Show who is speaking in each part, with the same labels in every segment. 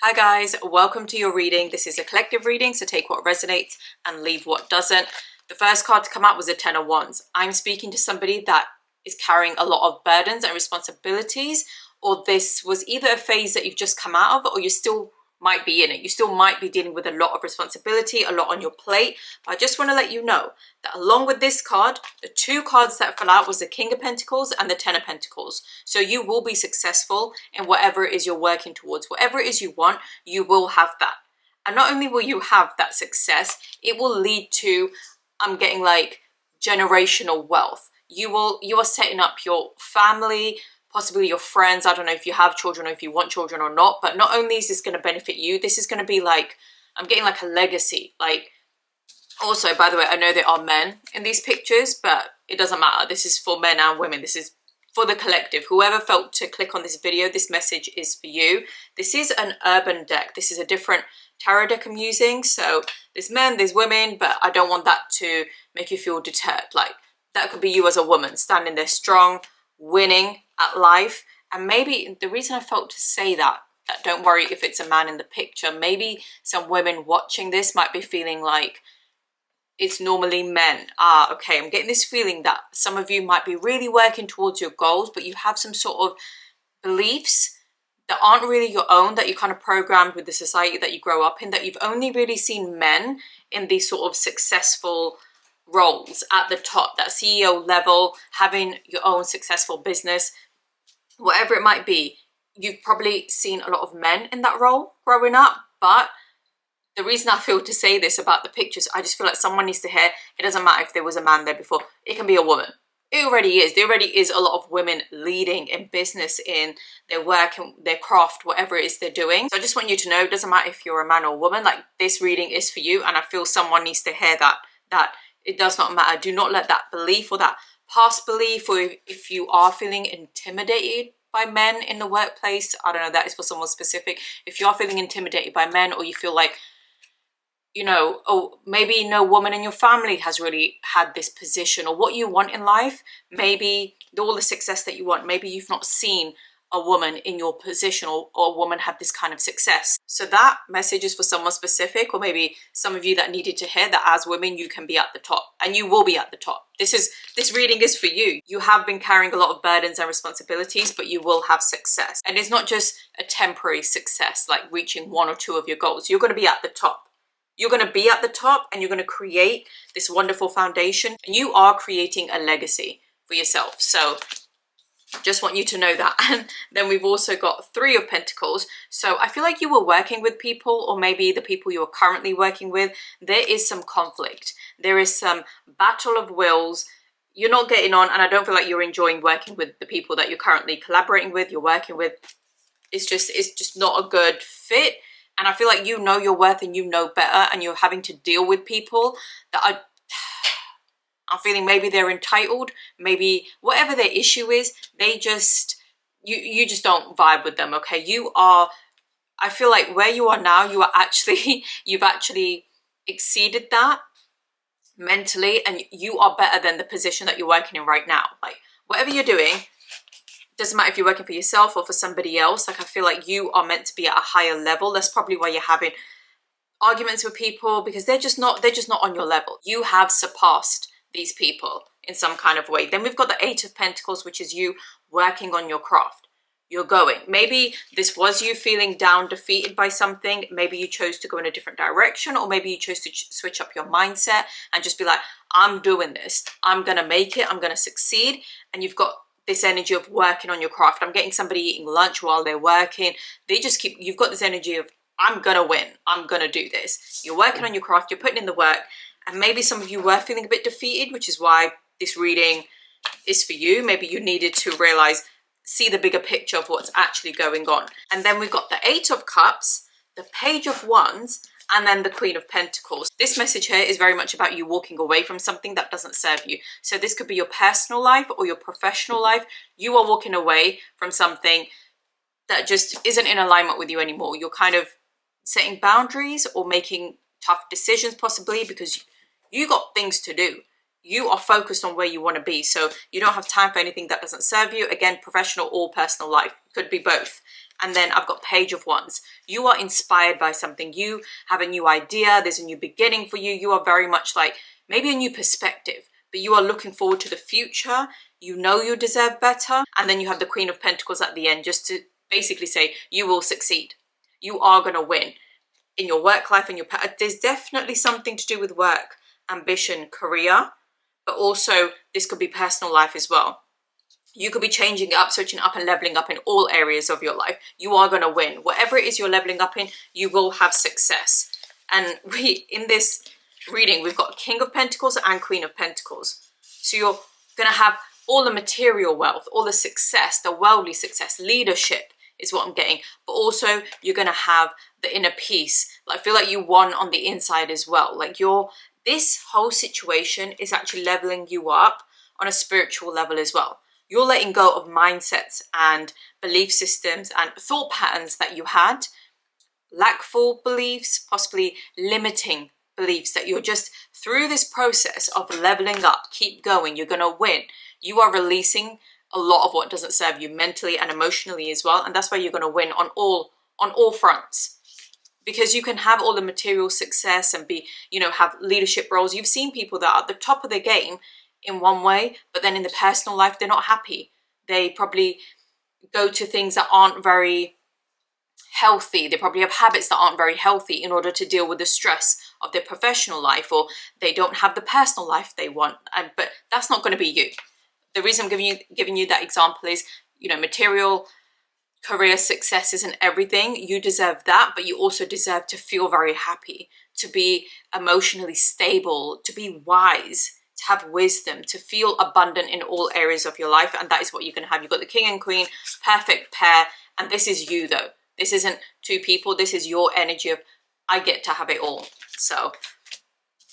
Speaker 1: Hi guys, welcome to your reading. This is a collective reading, so take what resonates and leave what doesn't. The first card to come out was a Ten of Wands. I'm speaking to somebody that is carrying a lot of burdens and responsibilities, or this was either a phase that you've just come out of, or you still might be in it. You still might be dealing with a lot of responsibility, a lot on your plate. But I just want to let you know that along with this card, the two cards that fell out was the King of Pentacles and the Ten of Pentacles. So you will be successful in whatever it is you're working towards. Whatever it is you want, you will have that. And not only will you have that success, it will lead to, I'm getting like generational wealth. You are setting up your family, possibly your friends. I don't know if you have children or if you want children or not, but not only is this going to benefit you, this is going to be like, I'm getting like a legacy. Like, also, by the way, I know there are men in these pictures, but it doesn't matter. This is for men and women. This is for the collective. Whoever felt to click on this video, this message is for you. This is an urban deck. This is a different tarot deck I'm using. So there's men, there's women, but I don't want that to make you feel deterred. Like, that could be you as a woman, standing there strong, winning at life. And maybe the reason I felt to say that don't worry if it's a man in the picture, maybe some women watching this might be feeling like it's normally men. Okay, I'm getting this feeling that some of you might be really working towards your goals, but you have some sort of beliefs that aren't really your own, that you kind of programmed with the society that you grow up in, that you've only really seen men in these sort of successful roles at the top, that CEO level, having your own successful business, whatever it might be. You've probably seen a lot of men in that role growing up, but the reason I feel to say this about the pictures, I just feel like someone needs to hear, it doesn't matter if there was a man there before, it can be a woman. It already is. There already is a lot of women leading in business, in their work and their craft, whatever it is they're doing. So I just want you to know, it doesn't matter if you're a man or a woman, like, this reading is for you, and I feel someone needs to hear that it does not matter. Do not let that belief or that past belief, or if you are feeling intimidated by men in the workplace, I don't know, that is for someone specific. If you are feeling intimidated by men, or you feel like, you know, oh, maybe no woman in your family has really had this position, or what you want in life, maybe all the success that you want, maybe you've not seen a woman in your position, or a woman have this kind of success. So that message is for someone specific, or maybe some of you that needed to hear that as women, you can be at the top, and you will be at the top. This reading is for you. You have been carrying a lot of burdens and responsibilities, but you will have success. And it's not just a temporary success, like reaching one or two of your goals. You're going to be at the top. You're going to be at the top, and you're going to create this wonderful foundation, and you are creating a legacy for yourself. So just want you to know that. And then we've also got Three of Pentacles. So I feel like you were working with people, or maybe the people you are currently working with, there is some conflict. There is some battle of wills. You're not getting on, and I don't feel like you're enjoying working with the people that you're currently collaborating with, you're working with. It's just not a good fit. And I feel like you know your worth and you know better, and you're having to deal with people that I'm feeling maybe they're entitled, maybe whatever their issue is, they just, you just don't vibe with them, okay? I feel like where you are now, you've actually exceeded that mentally, and you are better than the position that you're working in right now. Like, whatever you're doing, doesn't matter if you're working for yourself or for somebody else, like, I feel like you are meant to be at a higher level. That's probably why you're having arguments with people, because they're just not on your level. You have surpassed these people in some kind of way. Then we've got the Eight of Pentacles, which is you working on your craft. You're going. Maybe this was you feeling down, defeated by something. Maybe you chose to go in a different direction, or maybe you chose to switch up your mindset and just be like, I'm doing this. I'm going to make it. I'm going to succeed. And you've got this energy of working on your craft. I'm getting somebody eating lunch while they're working. You've got this energy of, I'm going to win. I'm going to do this. You're working on your craft. You're putting in the work. And maybe some of you were feeling a bit defeated, which is why this reading is for you. Maybe you needed to realize, see the bigger picture of what's actually going on. And then we've got the Eight of Cups, the Page of Wands, and then the Queen of Pentacles. This message here is very much about you walking away from something that doesn't serve you. So this could be your personal life or your professional life. You are walking away from something that just isn't in alignment with you anymore. You're kind of setting boundaries or making tough decisions, possibly because you got things to do. You are focused on where you want to be, so you don't have time for anything that doesn't serve you. Again, professional or personal life, could be both. And then I've got Page of Wands. You are inspired by something. You have a new idea. There's a new beginning for you. You are very much like maybe a new perspective, but you are looking forward to the future. You know you deserve better. And then you have the Queen of Pentacles at the end, just to basically say you will succeed. You are going to win in your work life, in your there's definitely something to do with work, ambition, career, but also this could be personal life as well. You could be changing it up, switching up and leveling up in all areas of your life. You are going to win. Whatever it is you're leveling up in, you will have success. And in this reading, we've got King of Pentacles and Queen of Pentacles. So you're going to have all the material wealth, all the success, the worldly success, leadership is what I'm getting. But also you're going to have the inner peace. Like, I feel like you won on the inside as well. Like this whole situation is actually leveling you up on a spiritual level as well. You're letting go of mindsets and belief systems and thought patterns that you had, lackful beliefs, possibly limiting beliefs, that you're just through this process of leveling up, keep going, you're going to win. You are releasing a lot of what doesn't serve you mentally and emotionally as well. And that's why you're going to win on all fronts. Because you can have all the material success and be, have leadership roles. You've seen people that are at the top of their game in one way, but then in the personal life, they're not happy. They probably go to things that aren't very healthy. They probably have habits that aren't very healthy in order to deal with the stress of their professional life, or they don't have the personal life they want. But that's not going to be you. The reason I'm giving you that example is, material career success isn't everything. You deserve that, but you also deserve to feel very happy, to be emotionally stable, to be wise, to have wisdom, to feel abundant in all areas of your life. And that is what you're going to have. You've got the King and Queen, perfect pair. And this is you though. This isn't two people. This is your energy of, I get to have it all. So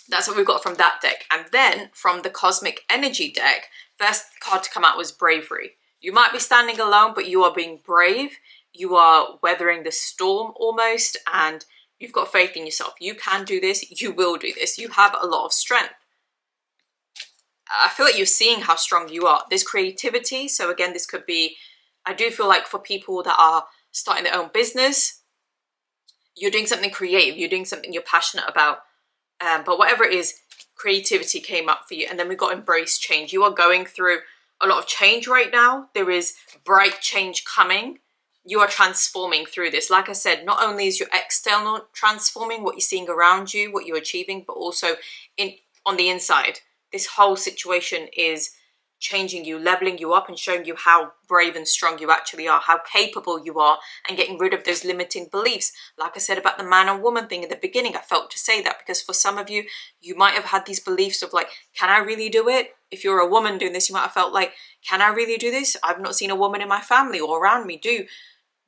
Speaker 1: that's what we've got from that deck. And then from the Cosmic Energy deck, first card to come out was Bravery. You might be standing alone, but you are being brave. You are weathering the storm almost, and you've got faith in yourself. You can do this. You will do this. You have a lot of strength. I feel like you're seeing how strong you are. There's creativity. So again, this could be, I do feel like for people that are starting their own business, you're doing something creative. You're doing something you're passionate about. But whatever it is, creativity came up for you. And then we've got Embrace Change. You are going through a lot of change right now. There is bright change coming. You are transforming through this. Like I said, not only is your external transforming, what you're seeing around you, what you're achieving, but also on the inside. This whole situation is changing you, leveling you up and showing you how brave and strong you actually are, how capable you are, and getting rid of those limiting beliefs. Like I said about the man and woman thing in the beginning, I felt to say that because for some of you, you might have had these beliefs of like, can I really do it? If you're a woman doing this, you might have felt like, can I really do this? I've not seen a woman in my family or around me do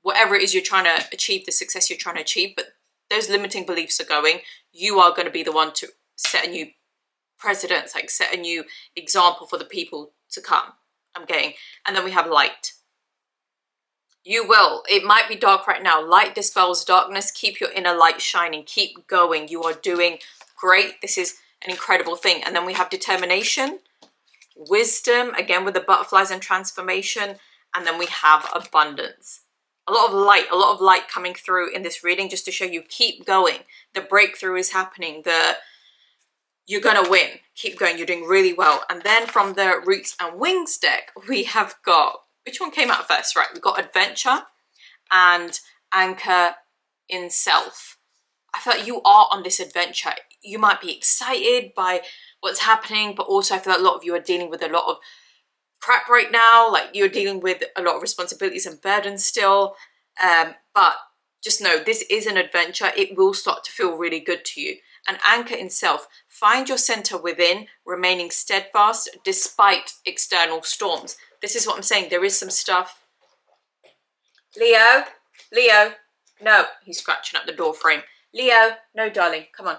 Speaker 1: whatever it is you're trying to achieve, the success you're trying to achieve. But those limiting beliefs are going. You are going to be the one to set a new precedence, like set a new example for the people to come. I'm getting. And then we have Light. You will. It might be dark right now. Light dispels darkness. Keep your inner light shining. Keep going. You are doing great. This is an incredible thing. And then we have Determination, Wisdom, again with the butterflies and transformation. And then we have Abundance. A lot of light coming through in this reading just to show you keep going. The breakthrough is happening. You're going to win. Keep going. You're doing really well. And then from the Roots and Wings deck, we have got, which one came out first? Right, we've got Adventure and Anchor in Self. I feel like you are on this adventure. You might be excited by what's happening, but also I feel like a lot of you are dealing with a lot of crap right now. Like you're dealing with a lot of responsibilities and burdens still. But just know this is an adventure. It will start to feel really good to you. And Anchor in Self, find your center within, remaining steadfast despite external storms. This is what I'm saying. There is some stuff. Leo, no, he's scratching up the door frame. Leo, no, darling, come on.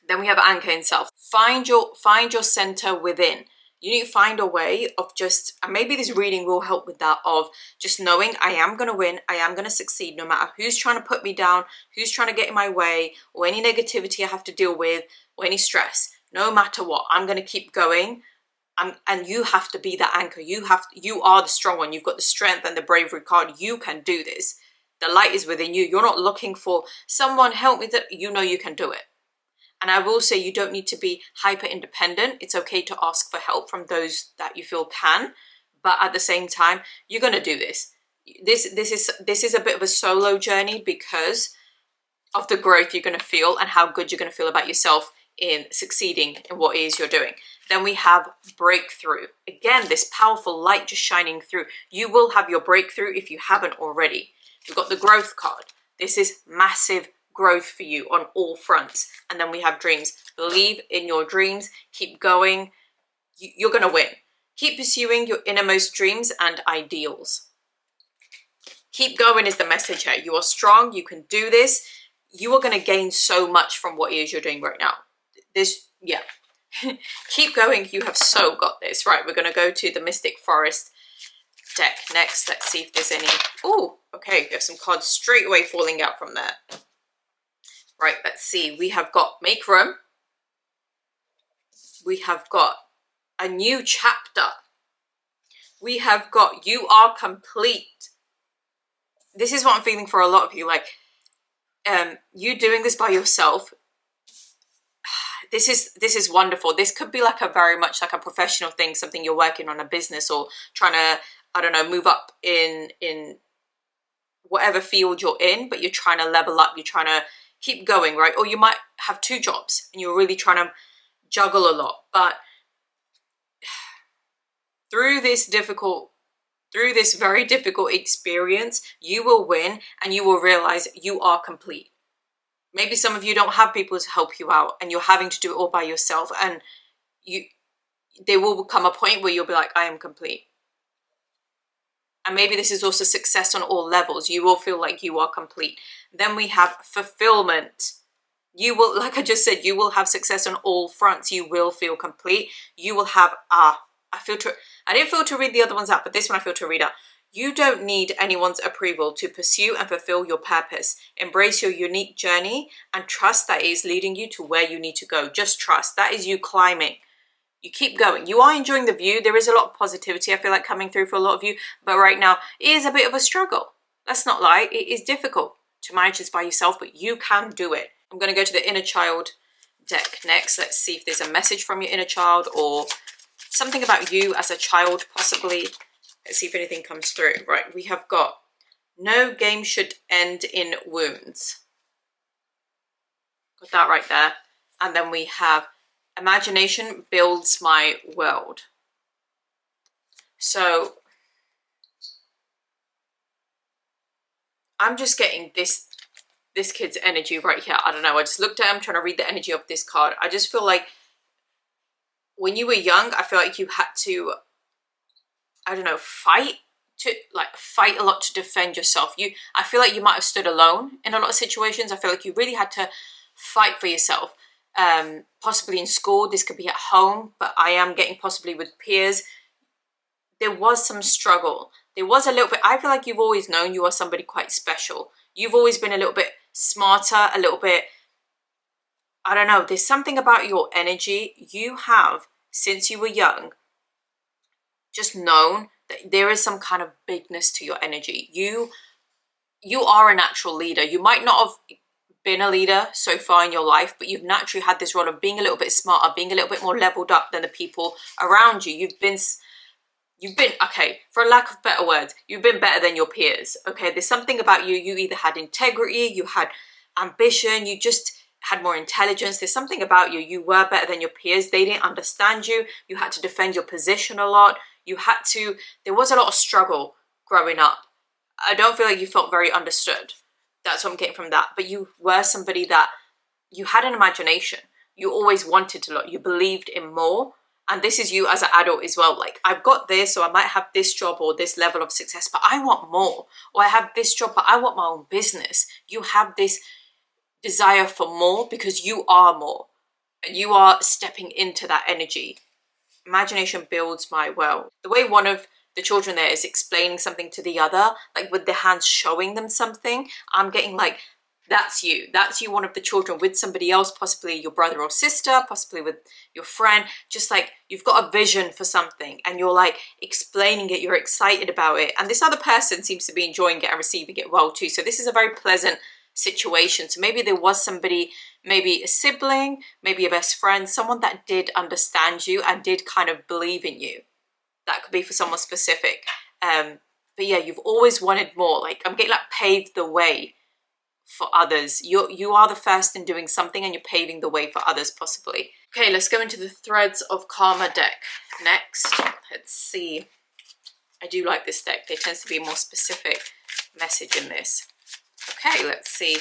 Speaker 1: Then we have Anchor in Self. Find your center within. You need to find a way of just, and maybe this reading will help with that, of just knowing I am going to win, I am going to succeed no matter who's trying to put me down, who's trying to get in my way, or any negativity I have to deal with, or any stress. No matter what, I'm going to keep going. And you have to be that anchor. You are the strong one. You've got the strength and the bravery card. You can do this. The light is within you. You're not looking for someone help me. That you know you can do it. And I will say you don't need to be hyper independent. It's okay to ask for help from those that you feel can. But at the same time, you're going to do this. This is a bit of a solo journey because of the growth you're going to feel and how good you're going to feel about yourself in succeeding in what it is you're doing. Then we have breakthrough. Again, this powerful light just shining through. You will have your breakthrough if you haven't already. We've got the growth card. This is massive growth for you on all fronts. And then we have dreams. Believe in your dreams. Keep going. You're going to win. Keep pursuing your innermost dreams and ideals. Keep going is the message here. You are strong. You can do this. You are going to gain so much from what it is you're doing right now. Yeah. Keep going. You have so got this. Right, we're going to go to the Mystic Forest deck next. Let's see if there's any. Oh, okay. We have some cards straight away falling out from there. Right, let's see. We have got Make Room. We have got a new chapter. We have got You Are Complete. This is what I'm feeling for a lot of you. Like, you doing this by yourself. This is wonderful. This could be like a very much like a professional thing, something you're working on, a business, or trying to, I don't know, move up in whatever field you're in, but you're trying to level up, you're trying to keep going, right? Or you might have 2 jobs and you're really trying to juggle a lot. But through this very difficult experience, you will win and you will realize you are complete. Maybe some of you don't have people to help you out and you're having to do it all by yourself, and there will come a point where you'll be like, I am complete. And maybe this is also success on all levels. You will feel like you are complete. Then we have fulfillment. You will, like I just said, you will have success on all fronts. You will feel complete. You will have, I didn't feel to read the other ones out, but this one I feel to read out. You don't need anyone's approval to pursue and fulfill your purpose. Embrace your unique journey and trust that it is leading you to where you need to go. Just trust. That is you climbing. You keep going. You are enjoying the view. There is a lot of positivity, I feel like, coming through for a lot of you. But right now, it is a bit of a struggle. Let's not lie. It is difficult to manage this by yourself, but you can do it. I'm going to go to the Inner Child deck next. Let's see if there's a message from your inner child or something about you as a child, possibly. Let's see if anything comes through. Right, we have got no game should end in wounds. Got that right there. And then we have imagination builds my world. So I'm just getting this kid's energy right here. I don't know. I just looked at him trying to read the energy of this card. I just feel like when you were young, I feel like you had to, I don't know, fight a lot to defend yourself. I feel like you might have stood alone in a lot of situations. I feel like you really had to fight for yourself. Possibly in school, this could be at home, but I am getting possibly with peers. There was some struggle. There was a little bit, I feel like you've always known you are somebody quite special. You've always been a little bit smarter, a little bit, I don't know, there's something about your energy you have since you were young. Just known that there is some kind of bigness to your energy. You are a natural leader. You might not have been a leader so far in your life, but you've naturally had this role of being a little bit smarter, being a little bit more leveled up than the people around you. You've been, okay, for lack of better words, you've been better than your peers, okay? There's something about you. You either had integrity, you had ambition, you just had more intelligence. There's something about you. You were better than your peers. They didn't understand you. You had to defend your position a lot. There was a lot of struggle growing up. I don't feel like you felt very understood. That's what I'm getting from that. But you were somebody that, you had an imagination. You always wanted a lot. You believed in more. And this is you as an adult as well. Like, I've got this, or I might have this job or this level of success, but I want more. Or I have this job, but I want my own business. You have this desire for more because you are more. And you are stepping into that energy. Imagination builds my world. The way one of the children there is explaining something to the other, like with their hands showing them something, I'm getting like That's you. That's you, one of the children with somebody else, possibly your brother or sister, possibly with your friend. Just like you've got a vision for something and you're like explaining it, you're excited about it. And this other person seems to be enjoying it and receiving it well too. So this is a very pleasant situation. So maybe there was somebody, maybe a sibling, maybe a best friend, someone that did understand you and did kind of believe in you. That could be for someone specific. But yeah, you've always wanted more. Like I'm getting like paved the way for others. You are the first in doing something and you're paving the way for others possibly. Okay, let's go into the Threads of Karma deck next. Let's see. I do like this deck. There tends to be a more specific message in this. Okay, let's see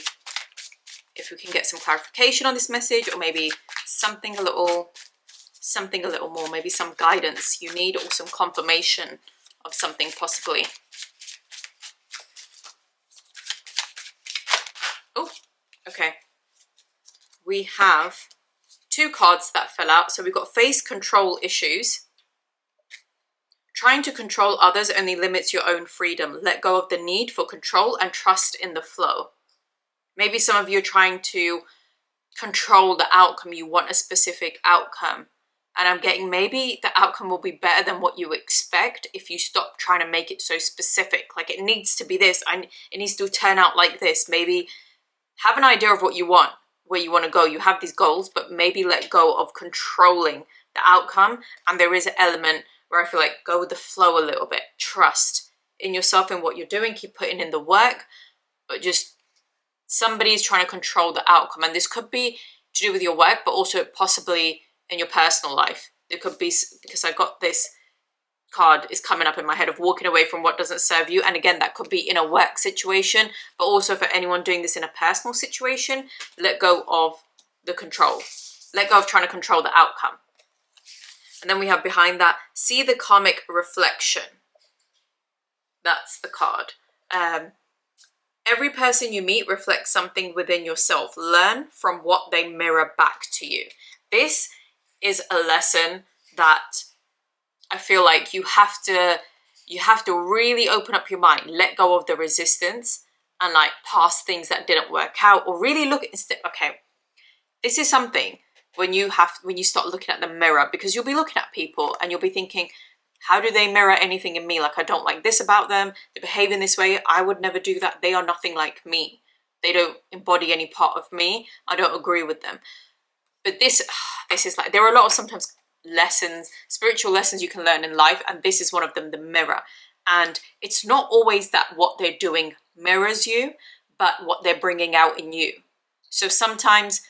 Speaker 1: if we can get some clarification on this message, or maybe something a little more, maybe some guidance you need, or some confirmation of something possibly. Oh, okay. We have 2 cards that fell out. So we've got face control issues. Trying to control others only limits your own freedom. Let go of the need for control and trust in the flow. Maybe some of you are trying to control the outcome. You want a specific outcome. And I'm getting maybe the outcome will be better than what you expect if you stop trying to make it so specific. Like it needs to be this, and it needs to turn out like this. Maybe have an idea of what you want, where you want to go. You have these goals, but maybe let go of controlling the outcome. And there is an element where I feel like go with the flow a little bit. Trust in yourself and what you're doing. Keep putting in the work, but just somebody's trying to control the outcome. And this could be to do with your work, but also possibly in your personal life. It could be, because I got this card is coming up in my head, of walking away from what doesn't serve you. And again, that could be in a work situation, but also for anyone doing this in a personal situation, let go of the control. Let go of trying to control the outcome. And then we have behind that, see the karmic reflection. That's the card. Every person you meet reflects something within yourself. Learn from what they mirror back to you. This is a lesson that I feel like you have to really open up your mind, let go of the resistance, and like past things that didn't work out, or really look at, okay, this is something when you start looking at the mirror, because you'll be looking at people and you'll be thinking, how do they mirror anything in me? Like, I don't like this about them. They behave in this way. I would never do that. They are nothing like me. They don't embody any part of me. I don't agree with them. But this is like, there are a lot of sometimes lessons, spiritual lessons you can learn in life, and this is one of them, the mirror. And it's not always that what they're doing mirrors you, but what they're bringing out in you. So sometimes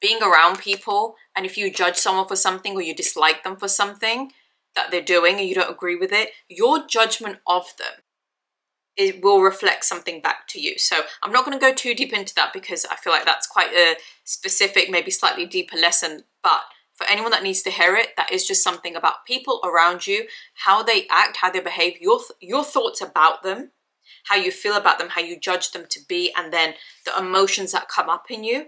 Speaker 1: being around people, and if you judge someone for something, or you dislike them for something that they're doing and you don't agree with it, your judgment of them, it will reflect something back to you. So I'm not going to go too deep into that, because I feel like that's quite a specific, maybe slightly deeper lesson. But for anyone that needs to hear it, that is just something about people around you, how they act, how they behave, your thoughts about them, how you feel about them, how you judge them to be, and then the emotions that come up in you.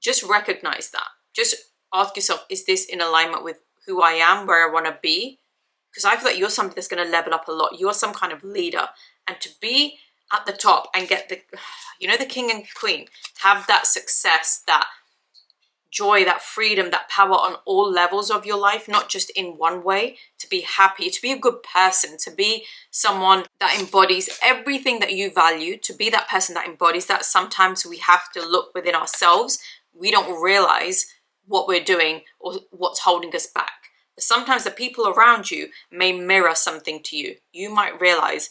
Speaker 1: Just recognize that. Just ask yourself, is this in alignment with who I am, where I want to be? Because I feel like you're somebody that's going to level up a lot. You're some kind of leader. And to be at the top and get the, the king and queen, have that success, that joy, that freedom, that power on all levels of your life, not just in one way, to be happy, to be a good person, to be someone that embodies everything that you value, to be that person that embodies that. Sometimes we have to look within ourselves. We don't realize what we're doing or what's holding us back. Sometimes the people around you may mirror something to you. You might realize,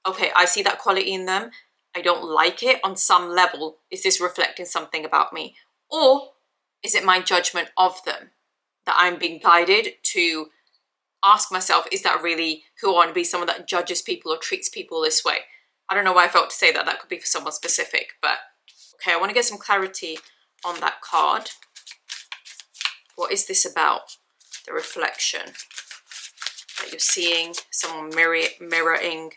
Speaker 1: okay, I see that quality in them. I don't like it on some level. Is this reflecting something about me? Or is it my judgment of them that I'm being guided to ask myself, is that really who I want to be? Someone that judges people or treats people this way? I don't know why I felt to say that. That could be for someone specific. But okay, I want to get some clarity on that card. What is this about? The reflection that you're seeing, someone mirroring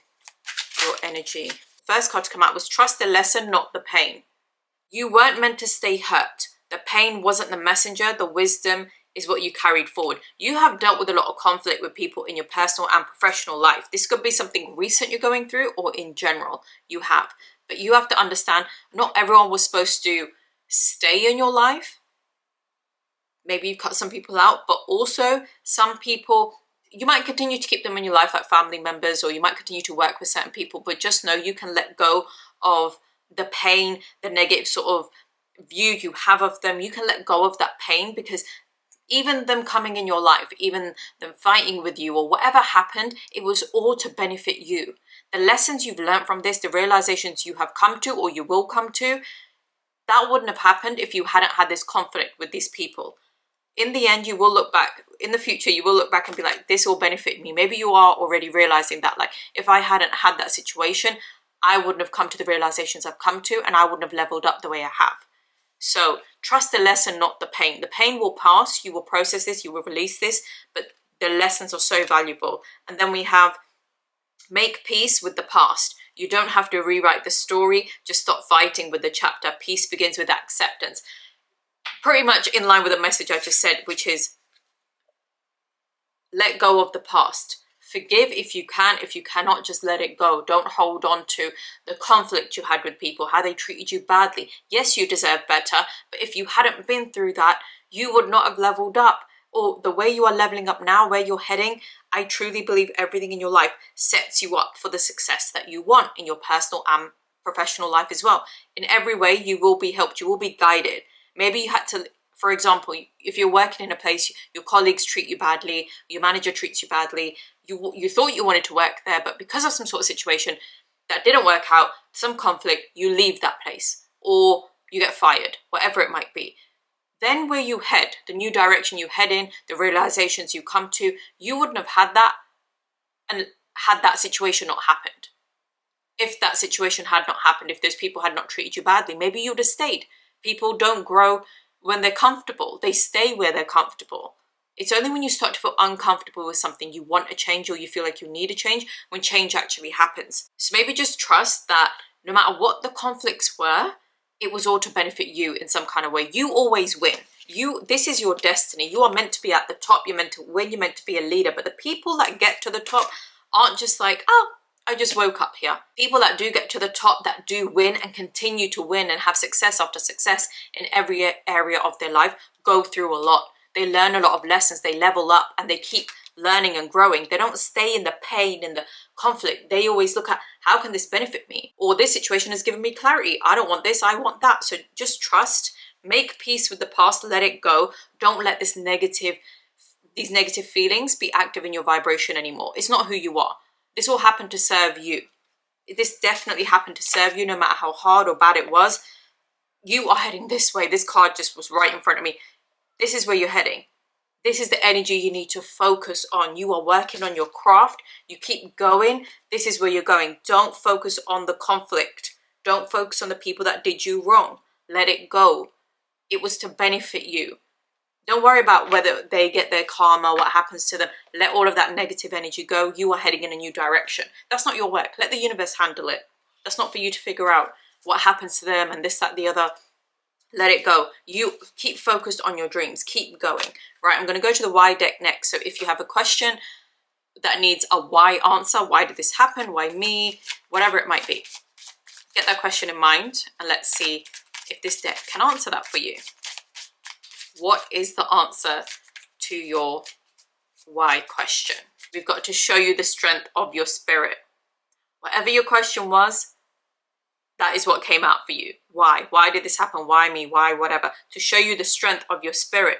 Speaker 1: your energy. First card to come out was trust the lesson, not the pain. You weren't meant to stay hurt. The pain wasn't the messenger. The wisdom is what you carried forward. You have dealt with a lot of conflict with people in your personal and professional life. This could be something recent you're going through, or in general you have. But you have to understand, not everyone was supposed to stay in your life. Maybe you've cut some people out, but also some people, you might continue to keep them in your life like family members, or you might continue to work with certain people, but just know you can let go of the pain, the negative sort of view you have of them. You can let go of that pain, because even them coming in your life, even them fighting with you or whatever happened, it was all to benefit you. The lessons you've learned from this, the realizations you have come to or you will come to, that wouldn't have happened if you hadn't had this conflict with these people. In the end, you will look back, in the future, you will look back and be like, this will benefit me. Maybe you are already realizing that, like, if I hadn't had that situation, I wouldn't have come to the realizations I've come to, and I wouldn't have leveled up the way I have. So trust the lesson, not the pain. The pain will pass, you will process this, you will release this, but the lessons are so valuable. And then we have make peace with the past. You don't have to rewrite the story, just stop fighting with the chapter. Peace begins with acceptance. Pretty much in line with the message I just said, which is let go of the past. Forgive if you can. If you cannot, just let it go. Don't hold on to the conflict you had with people, how they treated you badly. Yes, you deserve better, but if you hadn't been through that, you would not have leveled up. Or the way you are leveling up now, where you're heading, I truly believe everything in your life sets you up for the success that you want in your personal and professional life as well. In every way, you will be helped, you will be guided. Maybe you had to, for example, if you're working in a place, your colleagues treat you badly, your manager treats you badly, you thought you wanted to work there, but because of some sort of situation that didn't work out, some conflict, you leave that place or you get fired, whatever it might be. Then where you head, the new direction you head in, the realizations you come to, you wouldn't have had that and had that situation not happened. If that situation had not happened, if those people had not treated you badly, maybe you would have stayed. People don't grow when they're comfortable. They stay where they're comfortable. It's only when you start to feel uncomfortable with something, you want a change or you feel like you need a change, when change actually happens. So maybe just trust that no matter what the conflicts were, it was all to benefit you in some kind of way. You always win. This is your destiny. You are meant to be at the top. You're meant to win. You're meant to be a leader. But the people that get to the top aren't just like, oh, I just woke up here. People that do get to the top, that do win and continue to win and have success after success in every area of their life, go through a lot. They learn a lot of lessons. They level up and they keep learning and growing. They don't stay in the pain and the conflict. They always look at, how can this benefit me? Or this situation has given me clarity. I don't want this, I want that. So just trust, make peace with the past, let it go. Don't let these negative feelings be active in your vibration anymore. It's not who you are. This all happened to serve you. This definitely happened to serve you, no matter how hard or bad it was. You are heading this way. This card just was right in front of me. This is where you're heading. This is the energy you need to focus on. You are working on your craft. You keep going. This is where you're going. Don't focus on the conflict. Don't focus on the people that did you wrong. Let it go. It was to benefit you. Don't worry about whether they get their karma, what happens to them. Let all of that negative energy go. You are heading in a new direction. That's not your work. Let the universe handle it. That's not for you to figure out what happens to them and this, that, the other. Let it go. You keep focused on your dreams. Keep going. Right, I'm going to go to the why deck next. So if you have a question that needs a why answer, why did this happen? Why me? Whatever it might be. Get that question in mind and let's see if this deck can answer that for you. What is the answer to your why question? We've got to show you the strength of your spirit. Whatever your question was, that is what came out for you. Why? Why did this happen? Why me? Why whatever? To show you the strength of your spirit.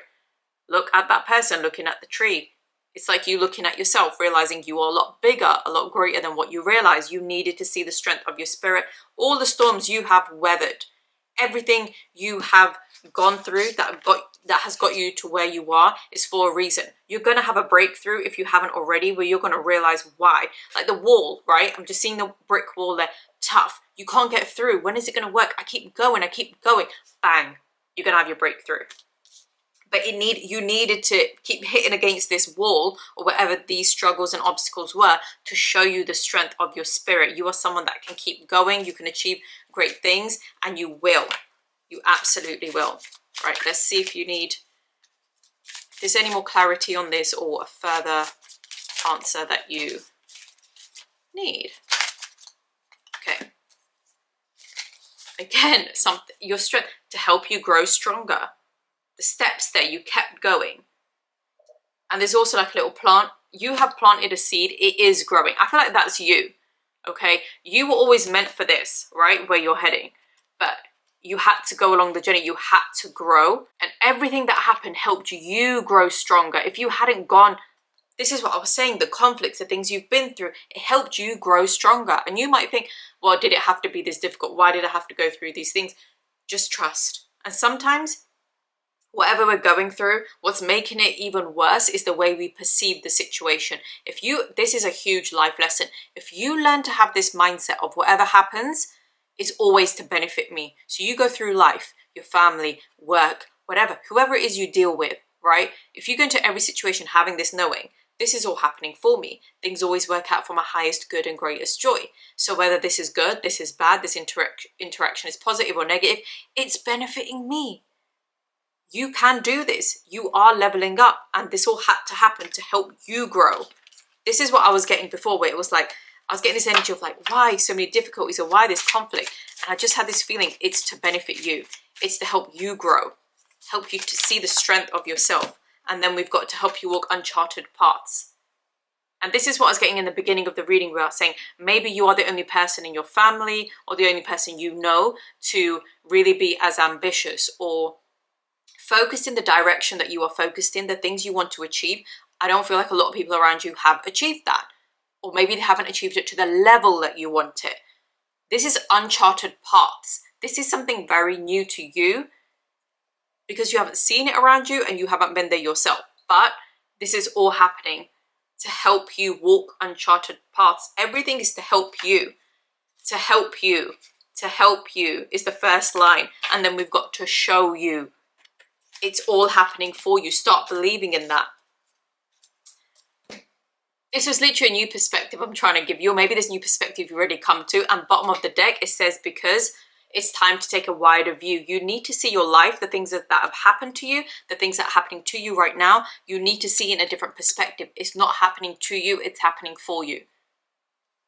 Speaker 1: Look at that person looking at the tree. It's like you looking at yourself, realizing you are a lot bigger, a lot greater than what you realize. You needed to see the strength of your spirit. All the storms you have weathered, everything you have gone through that has got you to where you are is for a reason. You're going to have a breakthrough if you haven't already, where you're going to realize why. Like the wall, right? I'm just seeing the brick wall there. Tough. You can't get through. When is it going to work? I keep going. Bang. You're going to have your breakthrough. But you needed to keep hitting against this wall or whatever these struggles and obstacles were to show you the strength of your spirit. You are someone that can keep going. You can achieve great things and you will. You absolutely will. Right, let's see if there's any more clarity on this or a further answer that you need. Okay. Again, something, your strength to help you grow stronger. The steps there, you kept going. And there's also like a little plant. You have planted a seed. It is growing. I feel like that's you. Okay. You were always meant for this, right? Where you're heading. But you had to go along the journey. You had to grow. And everything that happened helped you grow stronger. If you hadn't gone, this is what I was saying, the conflicts, the things you've been through, it helped you grow stronger. And you might think, well, did it have to be this difficult? Why did I have to go through these things? Just trust. And sometimes whatever we're going through, what's making it even worse is the way we perceive the situation. This is a huge life lesson. If you learn to have this mindset of whatever happens, it's always to benefit me. So you go through life, your family, work, whatever, whoever it is you deal with, right? If you go into every situation having this knowing, this is all happening for me. Things always work out for my highest good and greatest joy. So whether this is good, this is bad, this interaction is positive or negative, it's benefiting me. You can do this. You are leveling up, and this all had to happen to help you grow. This is what I was getting before, where it was like, I was getting this energy of like, why so many difficulties or why this conflict? And I just had this feeling it's to benefit you. It's to help you grow, help you to see the strength of yourself. And then we've got to help you walk uncharted paths. And this is what I was getting in the beginning of the reading, where I was saying, maybe you are the only person in your family or the only person you know to really be as ambitious or focused in the direction that you are focused in, the things you want to achieve. I don't feel like a lot of people around you have achieved that. Or maybe they haven't achieved it to the level that you want it. This is uncharted paths. This is something very new to you because you haven't seen it around you and you haven't been there yourself. But this is all happening to help you walk uncharted paths. Everything is to help you. To help you. To help you is the first line. And then we've got to show you. It's all happening for you. Start believing in that. This was literally a new perspective I'm trying to give you, or maybe this new perspective you've already come to. And bottom of the deck, it says, because it's time to take a wider view. You need to see your life, the things that have happened to you, the things that are happening to you right now. You need to see in a different perspective. It's not happening to you, it's happening for you.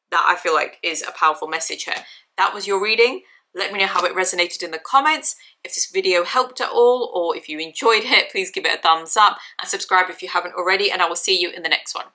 Speaker 1: That I feel like is a powerful message here. That was your reading. Let me know how it resonated in the comments. If this video helped at all, or if you enjoyed it, please give it a thumbs up and subscribe if you haven't already, and I will see you in the next one.